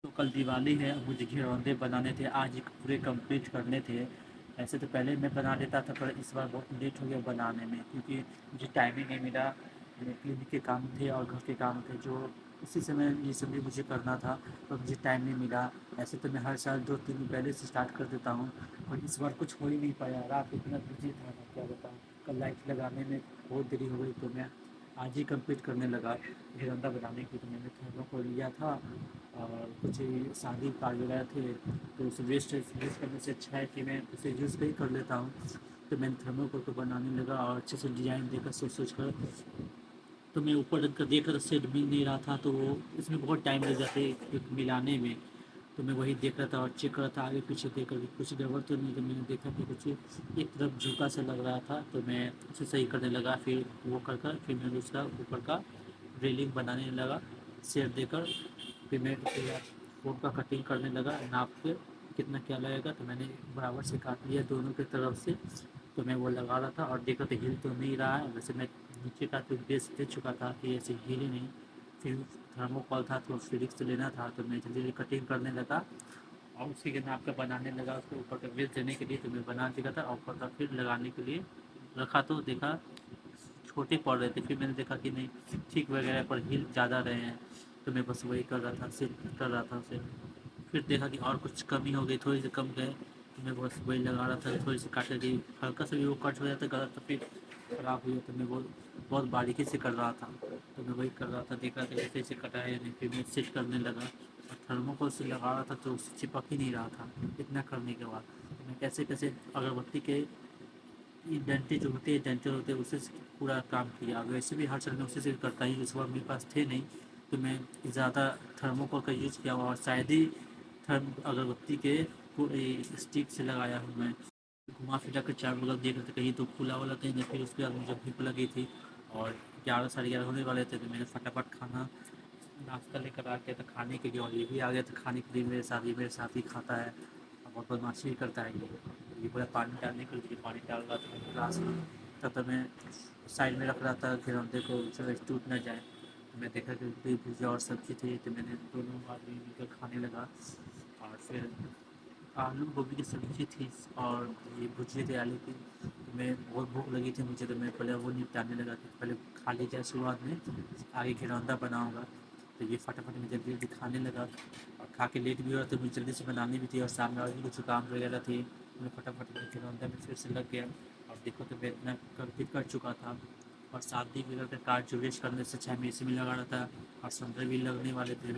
तो कल दिवाली है, मुझे घिरौंदे बनाने थे, आज ही पूरे कंप्लीट करने थे। ऐसे तो पहले मैं बना लेता था, पर इस बार बहुत लेट हो गया बनाने में, क्योंकि मुझे टाइम ही नहीं मिला। क्लिनिक के काम थे और घर के काम थे, जो उसी समय ये सब भी मुझे करना था, पर मुझे टाइम नहीं मिला। ऐसे तो मैं हर साल 2-3 दिन पहले से स्टार्ट कर देता हूँ, और इस बार कुछ हो ही नहीं पाया। रात इतना बिजी था, मैं क्या बताऊँ। कल लाइट लगाने में बहुत देरी हो गई, तो मैं आज ही कंप्लीट करने लगा। घिरौंदा बनाने के लिए मैंने थर्मोकोल लिया था, और कुछ शादी कार्ड वगैरह थे, तो उसे वेस्ट वेस्ट करने से अच्छा है कि मैं उसे यूज़ ही कर लेता हूँ। तो मैंने थर्मोकोल को बनाने लगा, और अच्छे से डिज़ाइन देकर सोच सोच कर। तो मैं ऊपर रख कर देख रहा था, सेट मिल नहीं रहा था, तो वो इसमें बहुत टाइम लग जाता है एक मिलाने में। तो मैं वही देख रहा था और चेक कर रहा था आगे पीछे देख कर कुछ गड़बड़ तो नहीं। तो मैंने देखा कि कुछ एक तरफ झुका सा लग रहा था, तो मैं उसे सही करने लगा। फिर वो कर फिर मैंने उसका ऊपर का रेलिंग बनाने लगा, शेप देकर। फिर मैं उसके फोम का कटिंग करने लगा, नाप के कितना क्या लगेगा। तो मैंने बराबर से काट लिया दोनों की तरफ से। तो मैं वो लगा रहा था और देखा तो हिल तो नहीं रहा है। वैसे मैं नीचे का तो बेस दे चुका था कि ऐसे हिल ही नहीं। फिर थर्मोकॉल था तो फिजिक्स लेना था, तो मैं जल्दी जल्दी कटिंग करने लगा, और उसी के नाप का बनाने लगा। उसके ऊपर का बेस देने के लिए तो मैं बना दिया था, और ऊपर का फिर लगाने के लिए रखा, तो देखा छोटे पड़ रहे थे। फिर मैंने देखा कि नहीं, ठीक वगैरह पर हिल ज़्यादा रहे हैं, तो मैं बस वही कर रहा था, सेट कर रहा था उसे। फिर देखा कि और कुछ कमी हो गई, थोड़ी सी कम गए, तो मैं बस वही लगा रहा था। थोड़ी सी काटे गई, हल्का सा भी वो कट हो जाता गलत, तो फिर ख़राब हुई। तो मैं बहुत बहुत बारीकी से कर रहा था, तो मैं वही कर रहा था, देख रहा था कैसे ऐसे कटा है या नहीं। फिर मैं सेट करने लगा, और थर्मोकोल से लगा रहा था, तो उससे चिपक ही नहीं रहा था। इतना करने के बाद तो मैं कैसे कैसे अगरबत्ती के डंडे जो होते हैं, डंडे होते हैं, उससे पूरा काम किया। वैसे भी हर साल मैं उसी से करता ही, इस बार मेरे पास थे नहीं, तो मैं ज़्यादा थर्मोकोल का यूज़ किया हुआ, और शायद ही थर्म अगरबत्ती के स्टिक से लगाया हूँ मैं। घुमा फिरा कर चार बगल देख रहे थे, कहीं तो खुला वाला कहीं नहीं। फिर उसके बाद मुझे भूख लगी थी, और 11 साढ़े 11 होने वाले थे, तो मैंने फटाफट खाना नाश्ता लेकर आ गया था खाने के लिए। और ये भी आ गया था खाने के लिए मेरे साथ ही खाता है, और बहुत बदमाशी भी करता है ये पूरा पानी डालने के लिए पानी डाल रहा था गिलास में। तब तक मैं साइड में रख रहा था घिरौंदे को, चलो टूट ना जाए। तो मैं देखा कि कोई भुजिया और सब्ज़ी थी, तो मैंने दोनों आदमी मिलकर खाने लगा। और फिर आलू गोभी की सब्ज़ी थी, और ये भुजिया थे आलू की। तो मैं बहुत भूख लगी थी मुझे, तो मैं पहले वो निपटाने लगा कि पहले खा ली जाए शुरुआत में, आगे घिरौंदा बनाऊँगा। तो ये फटाफट मैं जल्दी जल्दी खाने लगा, और खा के लेट भी हुआ, तो मुझे जल्दी से बनानी भी थी, और सामने और भी कुछ काम वगैरह थी। मैं फटाफट मैं घिरौंदा में फिर से लग गया, और देखो तो मैं इतना कंप्लीट कर चुका था। और शादी वगैरह का कार्ड जो वेस्ट करने से अच्छा मैं इसी में लगा रहा था, और संतरे भी लगने वाले थे,